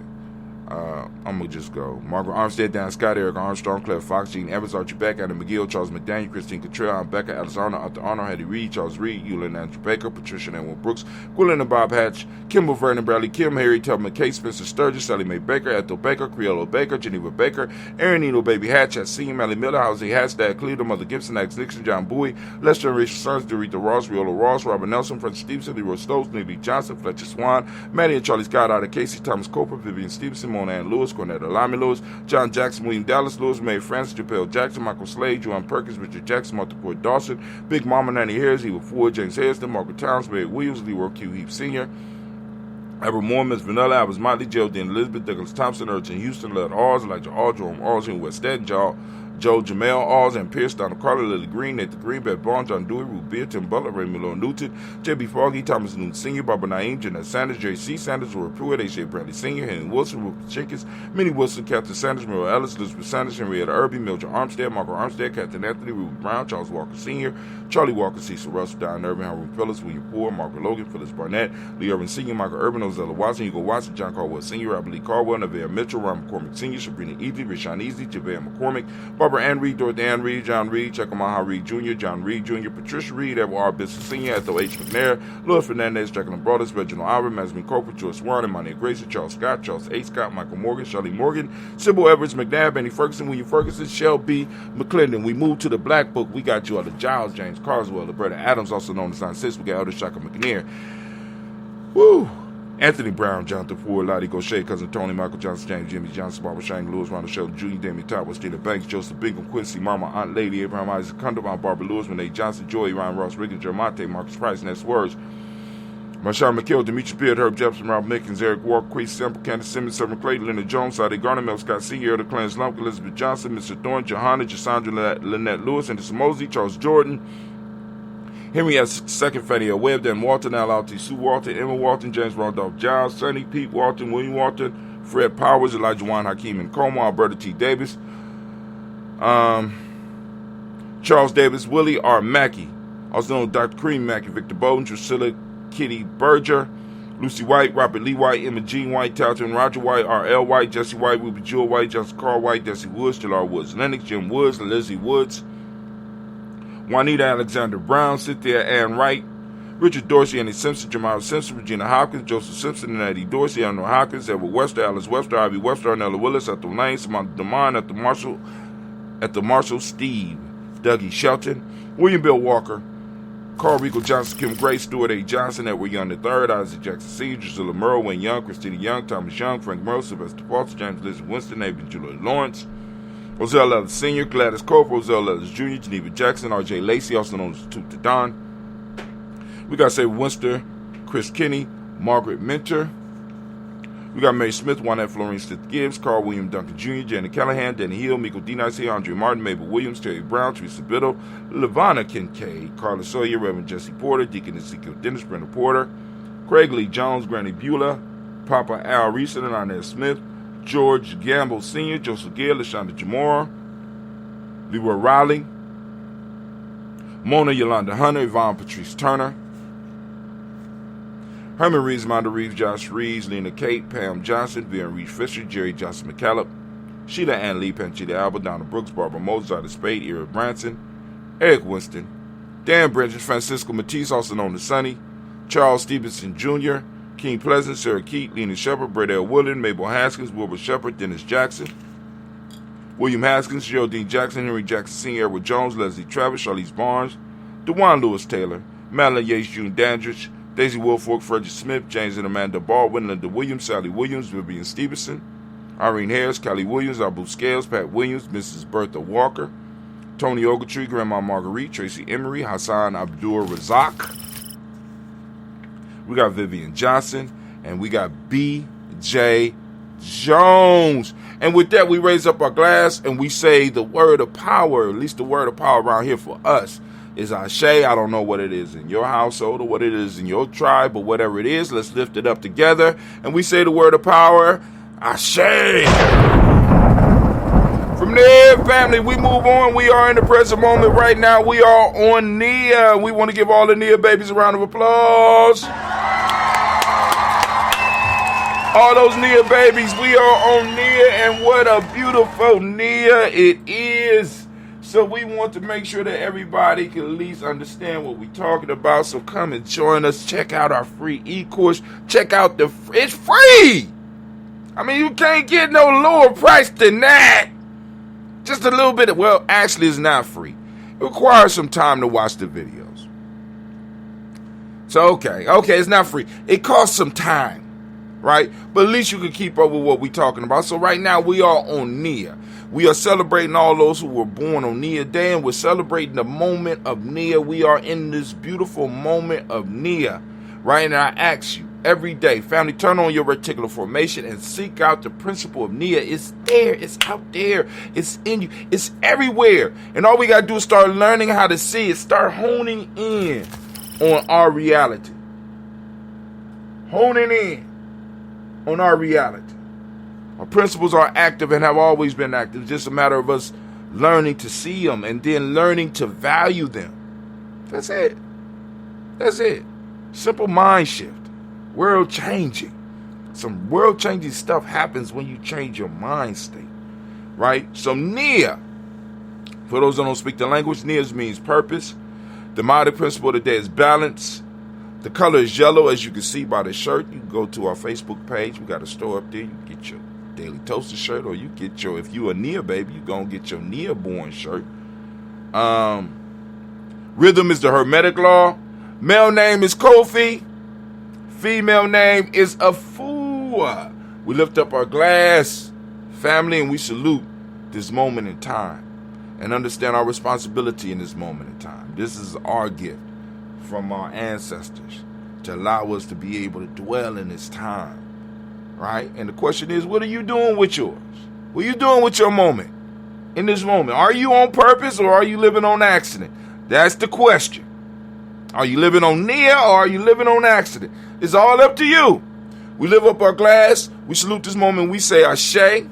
I'm going to just go. Margaret Armstead, Dan Scott, Eric Armstrong, Claire Fox, Gene Evans, Archie Beck, Adam McGill, Charles McDaniel, Christine Cottrell, Aunt Becca, Alexander, Arthur Arnold, Hattie Reed, Charles Reed, Eulin Andrew Baker, Patricia Ann Brooks, Gwilyn and Bob Hatch, Kimball Vernon Bradley, Kim Harry, Tubman McKay, Spencer Sturgis, Sally Mae Baker, Ethel Baker, Criollo Baker, Geneva Baker, Aaron Eno Baby Hatch, Hasim, Allie Miller, Jose Hatch, Dad Cleveland, Mother Gibson, Alex Nixon, John Bowie, Les Generation Sons, Dorita Ross, Riola Ross, Robert Nelson, Francis Stevenson, Leroy Stokes, Neely Johnson, Fletcher Swan, Maddie and Charlie Scott, Ida Casey, Thomas Coper, Vivian Stevenson, Mona Ann Lewis, Cornetta Lamy Lewis, John Jackson, William Dallas Lewis, Mae Francis, Japel Jackson, Michael Slade, Joan Perkins, Richard Jackson, Martha Port Dawson, Big Mama Nanny Harris, Eva Ford, James Harrison, Margaret Towns, Barry Williams, Leroy Q. Heap Sr., Albert Moore, Miss Vanilla, Albert Motley, Geraldine Elizabeth, Douglas Thompson, Urchin Houston, Led Oz, Elijah All, Jerome Oz, in West Ed, Joe Jamel Oz, and Pierce, Donald Carter, Lily Green, Nathan Green, Beth Bond, John Dewey, Ruth Beer, Tim Butler, Raymond Lord Newton, J.B. Foggy, Thomas Newton Sr., Barbara Naeem, Jeanette Sanders, J.C. Sanders, Roy Pruitt, A.J. Bradley Sr., Henry Wilson, Rupert Jenkins, Minnie Wilson, Captain Sanders, Merle Ellis, Elizabeth Sanders, Henrietta Irby, Mildred Armstead, Margaret Armstead, Captain Anthony, Ruby Brown, Charles Walker Sr., Charlie Walker, Cecil Russell, Diane Irvin, Howard Phillips, William Poore, Margaret Logan, Phyllis Barnett, Lee Irvin Sr., Michael Urban, Ozella Watson, Hugo Watson, John Caldwell Sr., Robert Lee Caldwell, Nevaeh Mitchell, Ron McCormick Sr., Sabrina Easley, Rashawn Easley, Javea McCormick, Barbara Ann Reed, Dorothy Ann Reed, John Reed, Checkamah Reed Jr., John Reed Jr., Patricia Reed, Edward R. Bisson Sr., Ethel H. McNair, Louis Fernandez, Jacqueline Brothers, Reginald Albert, Masmin Coper, George Swan, Imani Gracie, Charles Scott, Charles A. Scott, Michael Morgan, Shirley Morgan, Sybil Edwards, McNabb, Annie Ferguson, William Ferguson, Shell B. McClendon. We moved to the Black Book. We got you all the Giles, James Carswell, Roberta Adams, also known as 9-6. We got Elder Shaka McNair. Woo! Anthony Brown, Jonathan Ford, Lottie Gaucher, Cousin Tony, Michael Johnson, James, Jimmy Johnson, Barbara Shane, Lewis, Ronald Sheldon Jr., Damian Todd, Stina Banks, Joseph Bingham, Quincy, Mama, Aunt Lady, Abraham Isaac Condom, Aunt Barbara Lewis, Renee Johnson, Joey, Ryan Ross, Riggins, Jermonte, Marcus Price, Ness Words, Marshawn McKill, Demetri Beard, Herb Jefferson, Rob Mickens, Eric Walker, Quay Semple, Candace Simmons, Severn Clayton, Leonard Jones, Sade Garner, Mel Scott Sr., Elder Clarence Lump, Elizabeth Johnson, Mr. Thorne, Johanna, Jasandra Lynette Lewis, Anderson Mosley, Charles Jordan, Henry S. Second, Fannie L. Webb, Dan Walton, Al Alty, Sue Walton, Emma Walton, James Randolph Giles, Sonny, Pete Walton, William Walton, Fred Powers, Elijah Juan Hakeem and Como, Alberta T. Davis, Charles Davis, Willie R. Mackey, also known as Dr. Cream Mackey, Victor Bowden, Drusilla Kitty Berger, Lucy White, Robert Lee White, Emma Jean White, Talton Roger White, R.L. White, Jesse White, Ruby Jewel White, Johnson Carl White, Desi Woods, Jalar Woods, Lennox, Jim Woods, Lizzie Woods, Juanita Alexander Brown, Cynthia Ann Wright, Richard Dorsey, Annie Simpson, Jamal Simpson, Regina Hopkins, Joseph Simpson, and Eddie Dorsey, Eleanor Hopkins, Edward Webster, Alice Webster, Ivy Webster, Arnella Willis, Ethel Lane, Samantha DeMond, at the Marshall Steve, Dougie Shelton, William Bill Walker, Carl Rico Johnson, Kim Gray, Stuart A. Johnson, Edward Young III, Isaac Jackson Sr., Drusilla Merle, Wayne Young, Christina Young, Thomas Young, Frank Merle, Sylvester Foster, James Lizzie Winston, Abel Julia Lawrence, Roselle Ellis Sr., Gladys Cope, Roselle Ellis Jr., Geneva Jackson, R.J. Lacey, also known as Toot the Don, We got Save Winster, Chris Kinney, Margaret Minter. We got Mary Smith, Juanette Florine Smith Gibbs, Carl William Duncan Jr., Janet Callahan, Danny Hill, Miko D-Nice, Andre Martin, Mabel Williams, Terry Brown, Teresa Biddle, Lavonna Kincaid, Carla Sawyer, Reverend Jesse Porter, Deacon Ezekiel Dennis, Brenda Porter, Craig Lee Jones, Granny Beulah, Papa Al Reeson and Inez Smith, George Gamble Sr., Joseph Gill, LaShonda Jamora, Leroy Riley, Mona Yolanda Hunter, Yvonne Patrice Turner, Herman Reeves, Monda Reeves, Josh Reeves, Lena Kate, Pam Johnson, Vivian Reed Fisher, Jerry Johnson McCallop, Sheila Ann Lee, Panchita Alba, Donna Brooks, Barbara Moses, Ida Spade, Era Branson, Eric Winston, Dan Bridges, Francisco Matisse, also known as Sonny, Charles Stevenson Jr., King Pleasant, Sarah Keat, Lena Shepard, Brett L. Woodard, Mabel Haskins, Wilbur Shepard, Dennis Jackson, William Haskins, Geraldine Jackson, Henry Jackson Sr., Edward Jones, Leslie Travis, Charlize Barnes, DeJuan Lewis Taylor, Madeline Yates, June Dandridge, Daisy Woolfolk, Frederick Smith, James and Amanda Baldwin, Linda Williams, Sally Williams, Vivian Stevenson, Irene Harris, Kelly Williams, Abu Scales, Pat Williams, Mrs. Bertha Walker, Tony Ogletree, Grandma Marguerite, Tracy Emery, Hassan Abdul Razak. We got Vivian Johnson, and we got B.J. Jones. And with that, we raise up our glass and we say the word of power, at least the word of power around here for us is Ashe. I don't know what it is in your household or what it is in your tribe, but whatever it is, let's lift it up together. And we say the word of power, Ashe. From there, family, we move on. We are in the present moment right now. We are on Nia. We want to give all the Nia babies a round of applause. All those Nia babies, we are on Nia, and what a beautiful Nia it is. So we want to make sure that everybody can at least understand what we're talking about. So come and join us. Check out our free e-course. Check out it's free. I mean, you can't get no lower price than that. Just a little bit. Well, actually, it's not free. It requires some time to watch the videos. So, okay, it's not free. It costs some time, right? But at least you can keep up with what we're talking about. So right now, we are on Nia. We are celebrating all those who were born on Nia Day, and we're celebrating the moment of Nia. We are in this beautiful moment of Nia, right? And I ask you, every day, family, turn on your reticular formation and seek out the principle of Nia. It's there. It's out there. It's in you. It's everywhere. And all we got to do is start learning how to see it. Start honing in on our reality. Honing in on our reality. Our principles are active and have always been active. It's just a matter of us learning to see them and then learning to value them. That's it. That's it. Simple mind shift. World changing. Some world changing stuff happens when you change your mind state. Right? So Nia, for those that don't speak the language, Nia means purpose. The Madi principle of the day is balance. The color is yellow, as you can see by the shirt. You can go to our Facebook page. We got a store up there. You can get your Daily Toaster shirt, or you get your, if you a Nia baby, you gonna get your Nia born shirt. Rhythm is the Hermetic law. Male name is Kofi. Female name is Afua. We lift up our glass, family, and we salute this moment in time and understand our responsibility in this moment in time. This is our gift from our ancestors to allow us to be able to dwell in this time, right? And the question is, what are you doing with yours? What are you doing with your moment in this moment? Are you on purpose or are you living on accident? That's the question. Are you living on Nia or are you living on accident? It's all up to you. We lift up our glass. We salute this moment. We say Ashe.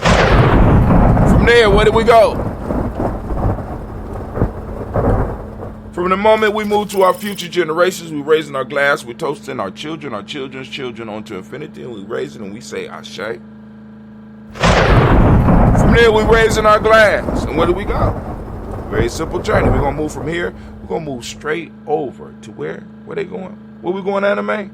From there, where do we go? From the moment we move to our future generations, we're raising our glass. We're toasting our children, our children's children onto infinity. And we raise it and we say Ashe. From there, we're raising our glass. And where do we go? Very simple journey. We're going to move from here. We're going to move straight over to where? Where they going? Where we going, Anime?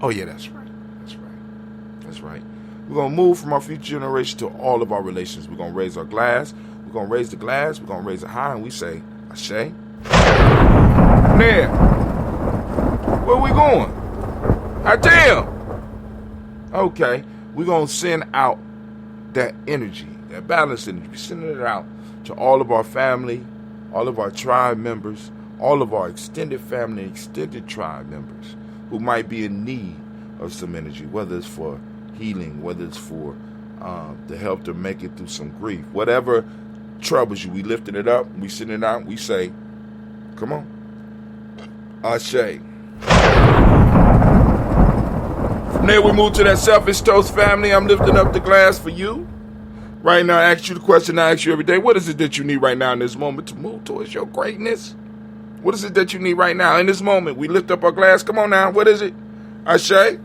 Oh, yeah, that's right. That's right. That's right. We're going to move from our future generation to all of our relations. We're going to raise our glass. We're going to raise the glass. We're going to raise it high, and we say, Ashe. There. Where we going? I tell. Okay. We're going to send out that energy, that balance energy. We're sending it out to all of our family, all of our tribe members, all of our extended family and extended tribe members who might be in need of some energy, whether it's for healing, whether it's for to help them make it through some grief. Whatever troubles you, we lifting it up, we send it out, we say, come on. Ashe. From there we move to that Selfish Toast family. I'm lifting up the glass for you. Right now, I ask you the question I ask you every day. What is it that you need right now in this moment to move towards your greatness? What is it that you need right now in this moment? We lift up our glass. Come on now. What is it? Ashe.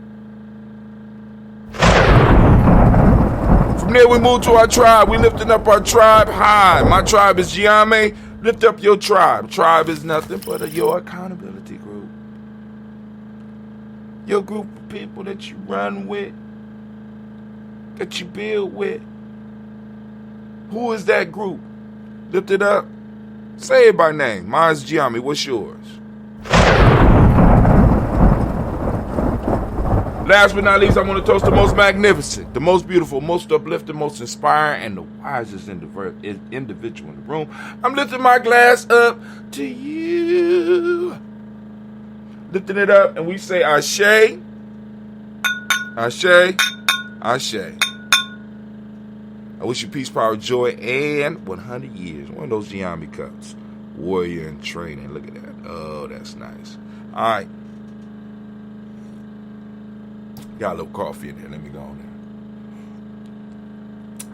From there, we move to our tribe. We lifting up our tribe high. My tribe is Gye-Nyame. Lift up your tribe. Tribe is nothing but your accountability group. Your group of people that you run with, that you build with. Who is that group? Lift it up. Say it by name. Mine's Gye-Nyame. What's yours? Last but not least, I want to toast the most magnificent, the most beautiful, most uplifting, most inspiring, and the wisest individual in the room. I'm lifting my glass up to you. Lifting it up, and we say Ashe, Ashe, Ashe. I wish you peace, power, joy, and 100 years. One of those Gye-Nyame cups. Warrior in training. Look at that. Oh, that's nice. All right. Got a little coffee in there. Let me go on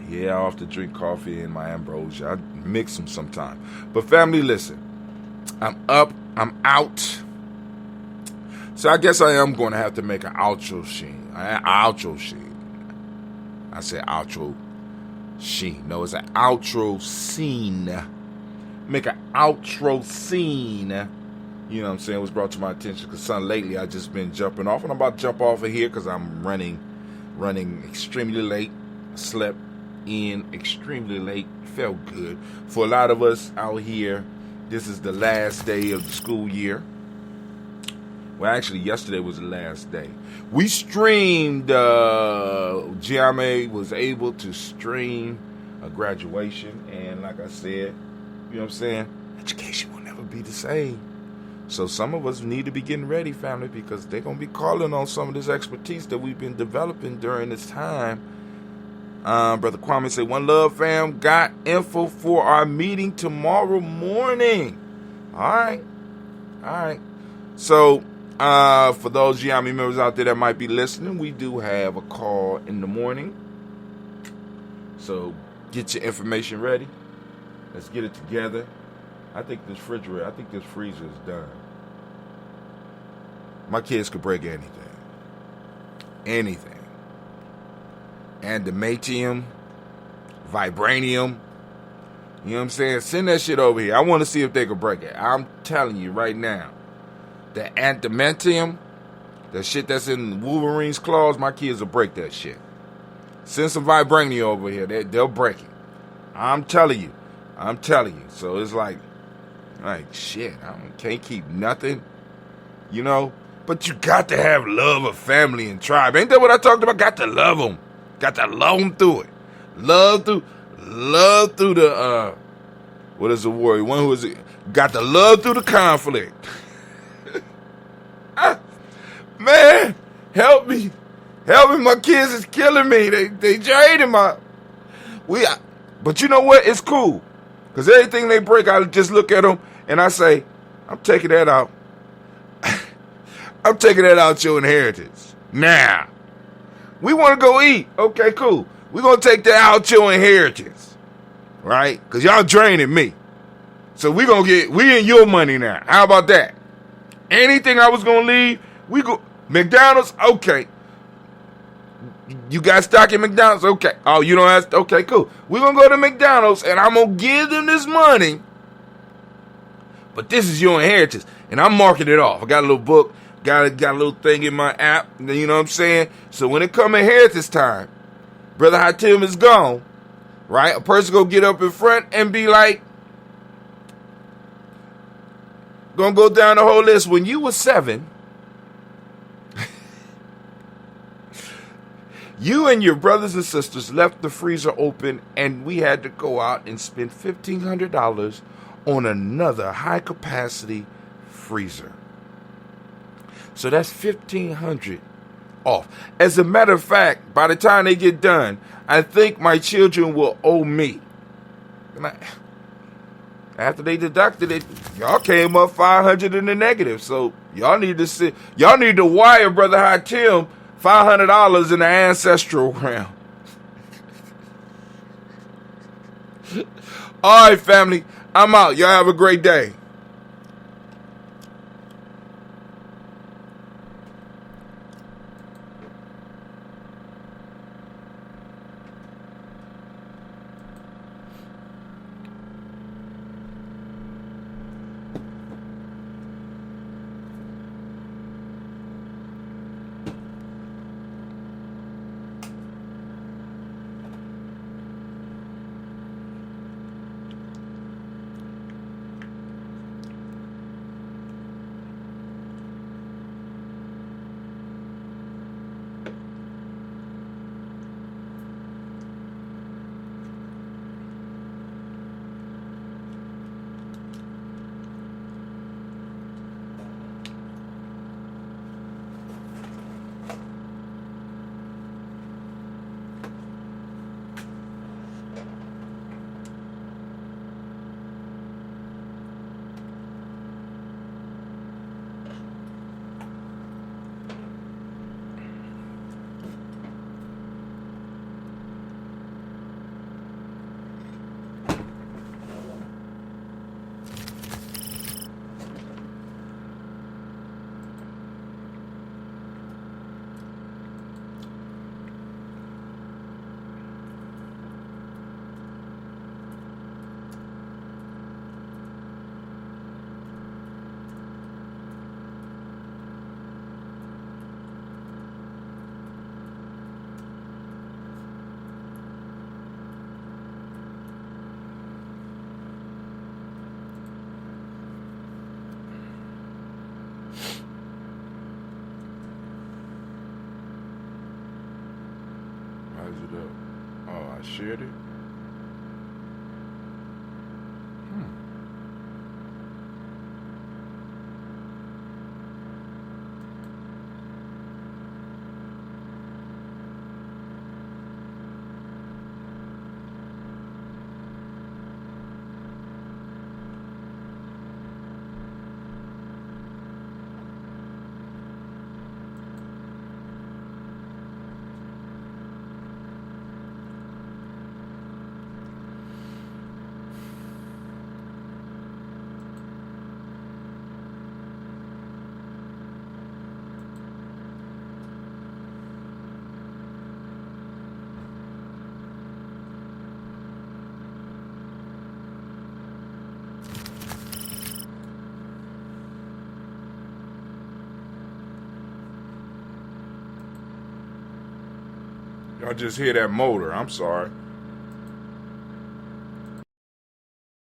there. Yeah, I often drink coffee in my ambrosia. I mix them sometime. But family, listen. I'm up. I'm out. So I guess I am going to have to make an outro scene. I said outro scene. No, it's an outro scene. Make an outro scene. You know what I'm saying? It was brought to my attention because lately I just been jumping off. And I'm about to jump off of here because I'm running extremely late. Slept in extremely late. Felt good. For a lot of us out here, this is the last day of the school year. Well, actually, yesterday was the last day. We streamed, Gye-Nyame was able to stream a graduation. And like I said, you know what I'm saying? Education will never be the same. So some of us need to be getting ready, family, because they're going to be calling on some of this expertise that we've been developing during this time. Brother Kwame said, one love, fam. Got info for our meeting tomorrow morning. All right. So, for those Gye-Nyame members out there that might be listening, we do have a call in the morning. So, get your information ready. Let's get it together. I think this freezer is done. My kids could break anything. Anything. Adamantium, vibranium. You know what I'm saying? Send that shit over here. I want to see if they can break it. I'm telling you right now. The adamantium, the shit that's in Wolverine's claws, my kids will break that shit. Send some vibranium over here. They'll break it. I'm telling you. So it's like shit, can't keep nothing, you know. But you got to have love of family and tribe. Ain't that what I talked about? Got to love them. Got to love them through it. Love through the, what is the word? One who is it? Got to love through the conflict. Man, help me. My kids is killing me. They draining but you know what? It's cool. Because everything they break, I just look at them and I say, I'm taking that out. I'm taking that out your inheritance. Now, we want to go eat. Okay, cool. We're going to take that out your inheritance. Right? Because y'all draining me. So we in your money now. How about that? Anything I was going to leave, we go. McDonald's, okay. You got stock in McDonald's? Okay. Oh, you don't have, okay, cool. We're going to go to McDonald's and I'm going to give them this money. But this is your inheritance. And I'm marking it off. I got a little book. Got a little thing in my app. You know what I'm saying? So when it come inheritance time, Brother Hatim is gone. Right? A person going to get up in front and be like, going to go down the whole list. When you were 7, you and your brothers and sisters left the freezer open and we had to go out and spend $1,500 on another high-capacity freezer. So that's $1,500 off. As a matter of fact, by the time they get done, I think my children will owe me. After they deducted it, y'all came up $500 in the negative. So y'all need to wire Brother Hatim $500 in the ancestral realm. All right, family, I'm out. Y'all have a great day. Oh, I shared it. Y'all just hear that motor. I'm sorry.